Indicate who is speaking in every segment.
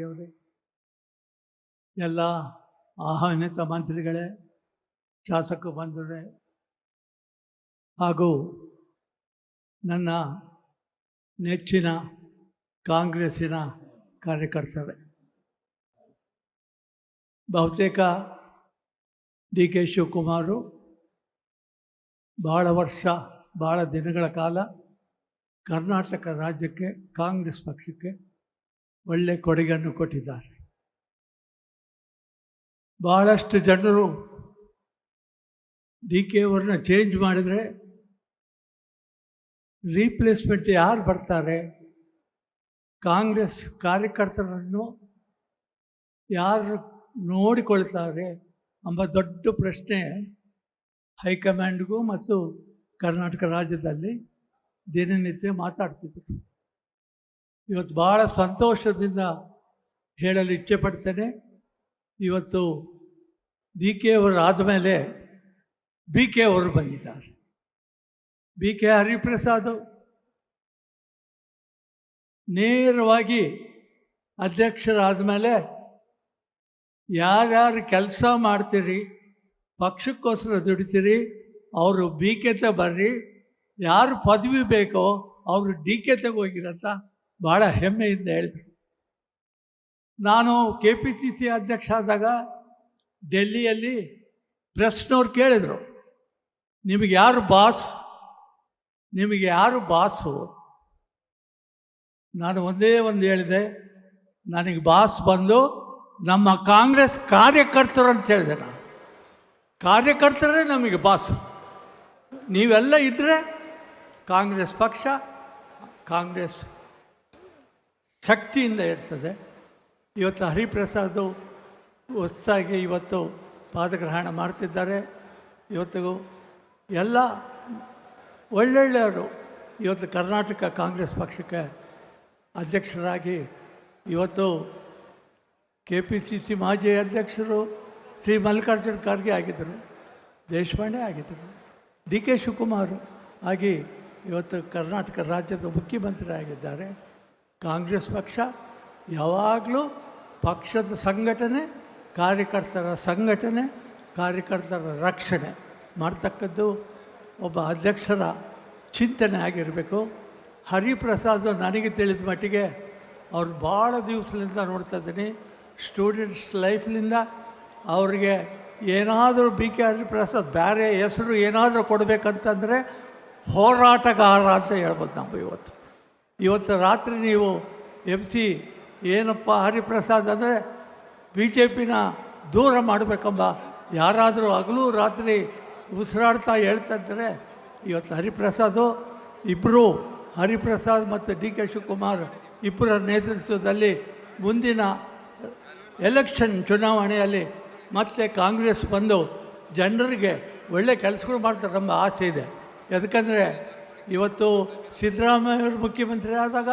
Speaker 1: ಅವರೇ, ಎಲ್ಲ ಆಹ್ವಾನಿತ ಮಂತ್ರಿಗಳೇ, ಶಾಸಕ ಬಂಧುಗಳೇ ಹಾಗೂ ನನ್ನ ನೆಚ್ಚಿನ ಕಾಂಗ್ರೆಸ್ಸಿನ ಕಾರ್ಯಕರ್ತರೇ, ಬಹುತೇಕ ಡಿ ಕೆ ಶಿವಕುಮಾರು ಭಾಳ ದಿನಗಳ ಕಾಲ ಕರ್ನಾಟಕ ರಾಜ್ಯಕ್ಕೆ ಕಾಂಗ್ರೆಸ್ ಪಕ್ಷಕ್ಕೆ ಒಳ್ಳೆಯ ಕೊಡುಗೆಯನ್ನು ಕೊಟ್ಟಿದ್ದಾರೆ. ಭಾಳಷ್ಟು ಜನರು ಡಿ ಕೆ ಅವ್ರನ್ನ ಚೇಂಜ್ ಮಾಡಿದರೆ ರೀಪ್ಲೇಸ್ಮೆಂಟ್ ಯಾರು ಬರ್ತಾರೆ, ಕಾಂಗ್ರೆಸ್ ಕಾರ್ಯಕರ್ತರನ್ನು ಯಾರು ನೋಡಿಕೊಳ್ತಾರೆ ಎಂಬ ದೊಡ್ಡ ಪ್ರಶ್ನೆ ಹೈಕಮಾಂಡ್ಗೂ ಮತ್ತು ಕರ್ನಾಟಕ ರಾಜ್ಯದಲ್ಲಿ ದಿನನಿತ್ಯ ಮಾತಾಡ್ತಿದ್ರು. ಇವತ್ತು ಭಾಳ ಸಂತೋಷದಿಂದ ಹೇಳಲು ಇಚ್ಛೆಪಡ್ತೇನೆ, ಇವತ್ತು ಡಿ ಕೆ ಅವರು ಆದಮೇಲೆ ಬಿ ಕೆ ಅವರು ಬಂದಿದ್ದಾರೆ. ಬಿ ಕೆ ಹರಿಪ್ರಸಾದ್ ನೇರವಾಗಿ ಅಧ್ಯಕ್ಷರಾದ ಮೇಲೆ ಯಾರ್ಯಾರು ಕೆಲಸ ಮಾಡ್ತೀರಿ, ಪಕ್ಷಕ್ಕೋಸ್ಕರ ದುಡಿತೀರಿ, ಅವರು ಬಿ ಕೆತೆ ಬರ್ರಿ, ಯಾರು ಪದವಿ ಬೇಕೋ ಅವರು ಡಿ ಕೆತೆಗೆ ಹೋಗಿರಂತ ಭಾಳ ಹೆಮ್ಮೆಯಿಂದ ಹೇಳಿದರು. ನಾನು ಕೆ ಪಿ ಸಿ ಸಿ ಅಧ್ಯಕ್ಷ ಆದಾಗ ಡೆಲ್ಲಿಯಲ್ಲಿ ಪ್ರೆಸ್ನವ್ರು ಕೇಳಿದರು, ನಿಮಗೆ ಯಾರು ಬಾಸು? ನಾನು ಒಂದೇ ಒಂದು ಹೇಳಿದೆ, ನನಗೆ ಬಾಸ್ ಬಂದು ನಮ್ಮ ಕಾಂಗ್ರೆಸ್ ಕಾರ್ಯಕರ್ತರು ಅಂತ ಹೇಳಿದೆ. ನಾನು ಕಾರ್ಯಕರ್ತರೇ ನಮಗೆ ಬಾಸು. ನೀವೆಲ್ಲ ಇದ್ದರೆ ಕಾಂಗ್ರೆಸ್ ಪಕ್ಷ, ಕಾಂಗ್ರೆಸ್ ಶಕ್ತಿಯಿಂದ ಇರ್ತದೆ. ಇವತ್ತು ಹರಿಪ್ರಸಾದ್ ಹೊಸದಾಗಿ ಇವತ್ತು ಪಾದಗ್ರಹಣ ಮಾಡ್ತಿದ್ದಾರೆ. ಇವತ್ತು ಎಲ್ಲ ಒಳ್ಳೊಳ್ಳೆಯವರು ಇವತ್ತು ಕರ್ನಾಟಕ ಕಾಂಗ್ರೆಸ್ ಪಕ್ಷಕ್ಕೆ ಅಧ್ಯಕ್ಷರಾಗಿ ಇವತ್ತು ಕೆ ಪಿ ಸಿ ಸಿ ಮಾಜಿ ಅಧ್ಯಕ್ಷರು ಶ್ರೀ ಮಲ್ಲಿಕಾರ್ಜುನ ಖರ್ಗೆ ಆಗಿದ್ದರು, ದೇಶಪಾಂಡೆ ಆಗಿದ್ದರು, ಡಿ ಕೆ ಶಿವಕುಮಾರ್ ಆಗಿ ಇವತ್ತು ಕರ್ನಾಟಕ ರಾಜ್ಯದ ಮುಖ್ಯಮಂತ್ರಿ ಆಗಿದ್ದಾರೆ. ಕಾಂಗ್ರೆಸ್ ಪಕ್ಷ ಯಾವಾಗಲೂ ಪಕ್ಷದ ಸಂಘಟನೆ, ಕಾರ್ಯಕರ್ತರ ರಕ್ಷಣೆ ಮಾಡ್ತಕ್ಕದ್ದು ಒಬ್ಬ ಅಧ್ಯಕ್ಷರ ಚಿಂತನೆ ಆಗಿರಬೇಕು. ಹರಿಪ್ರಸಾದ್ ನನಗೆ ತಿಳಿದ ಮಟ್ಟಿಗೆ ಅವ್ರು ಭಾಳ ದಿವಸದಿಂದ ನೋಡ್ತಾ ಇದ್ದೀನಿ. ಸ್ಟೂಡೆಂಟ್ಸ್ ಲೈಫ್ನಿಂದ ಅವ್ರಿಗೆ ಏನಾದರೂ ಬಿ ಕೆ ಹರಿಪ್ರಸಾದ್ ಬೇರೆ ಹೆಸರು ಏನಾದರೂ ಕೊಡಬೇಕಂತಂದರೆ ಹೋರಾಟಗಾರ ಅಂತ ಹೇಳ್ಬೋದು ನಾವು. ಇವತ್ತು ರಾತ್ರಿ ನೀವು MC ಏನಪ್ಪ ಹರಿಪ್ರಸಾದ್ ಅಂದರೆ ಬಿ ಜೆ ಪಿನ ದೂರ ಮಾಡಬೇಕೆಂಬ ಯಾರಾದರೂ ಹಗಲು ರಾತ್ರಿ ಉಸಿರಾಡ್ತಾ ಹೇಳ್ತಿದ್ದಾರೆ. ಇವತ್ತು ಇಬ್ಬರು ಹರಿಪ್ರಸಾದ್ ಮತ್ತು ಡಿ ಕೆ ಶಿವಕುಮಾರ್ ಇಬ್ಬರ ನೇತೃತ್ವದಲ್ಲಿ ಮುಂದಿನ ಎಲೆಕ್ಷನ್ ಚುನಾವಣೆಯಲ್ಲಿ ಮತ್ತೆ ಕಾಂಗ್ರೆಸ್ ಬಂದು ಜನರಿಗೆ ಒಳ್ಳೆ ಕೆಲಸಗಳು ಮಾಡ್ತಾರೆ ಎಂಬ ಆಸೆ ಇದೆ. ಯಾಕಂದರೆ ಇವತ್ತು ಸಿದ್ದರಾಮಯ್ಯವರು ಮುಖ್ಯಮಂತ್ರಿ ಆದಾಗ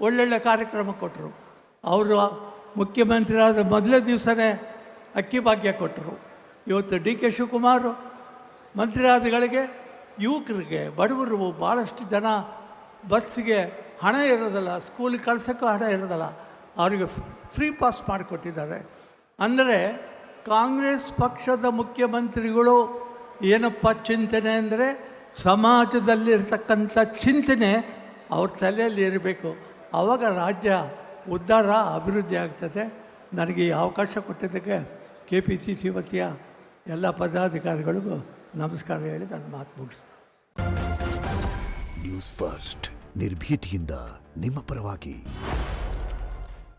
Speaker 1: ಒಳ್ಳೊಳ್ಳೆ ಕಾರ್ಯಕ್ರಮ ಕೊಟ್ಟರು. ಅವರು ಮುಖ್ಯಮಂತ್ರಿ ಆದ ಮೊದಲೇ ದಿವಸನೇ ಅಕ್ಕಿ ಭಾಗ್ಯ ಕೊಟ್ಟರು. ಇವತ್ತು ಡಿ ಕೆ ಶಿವಕುಮಾರ್ ಮಂತ್ರಿ ಆದಗಳಿಗೆ ಯುವಕರಿಗೆ, ಬಡವರು, ಭಾಳಷ್ಟು ಜನ ಬಸ್ಸಿಗೆ ಹಣ ಇರೋದಿಲ್ಲ, ಸ್ಕೂಲಿಗೆ ಕಳ್ಸೋಕ್ಕೂ ಹಣ ಇರೋದಿಲ್ಲ, ಅವರಿಗೆ ಫ್ರೀ ಪಾಸ್ ಮಾಡಿಕೊಟ್ಟಿದ್ದಾರೆ. ಅಂದರೆ ಕಾಂಗ್ರೆಸ್ ಪಕ್ಷದ ಮುಖ್ಯಮಂತ್ರಿಗಳು ಏನಪ್ಪ ಚಿಂತನೆ ಅಂದರೆ ಸಮಾಜದಲ್ಲಿರ್ತಕ್ಕಂಥ ಚಿಂತನೆ ಅವ್ರ ತಲೆಯಲ್ಲಿ ಇರಬೇಕು. ಆವಾಗ ರಾಜ್ಯ ಉದ್ಧಾರ, ಅಭಿವೃದ್ಧಿ ಆಗ್ತದೆ. ನನಗೆ ಈ ಅವಕಾಶ ಕೊಟ್ಟಿದ್ದಕ್ಕೆ ಕೆ ಪಿ ಸಿ ಸಿ ವತಿಯ ಎಲ್ಲ ಪದಾಧಿಕಾರಿಗಳಿಗೂ ನಮಸ್ಕಾರ ಹೇಳಿ ನನ್ನ ಮಾತು ಮುಗಿಸ್ತೀನಿ.
Speaker 2: ನ್ಯೂಸ್ ಫಸ್ಟ್, ನಿರ್ಭೀತಿಯಿಂದ ನಿಮ್ಮ ಪರವಾಗಿ.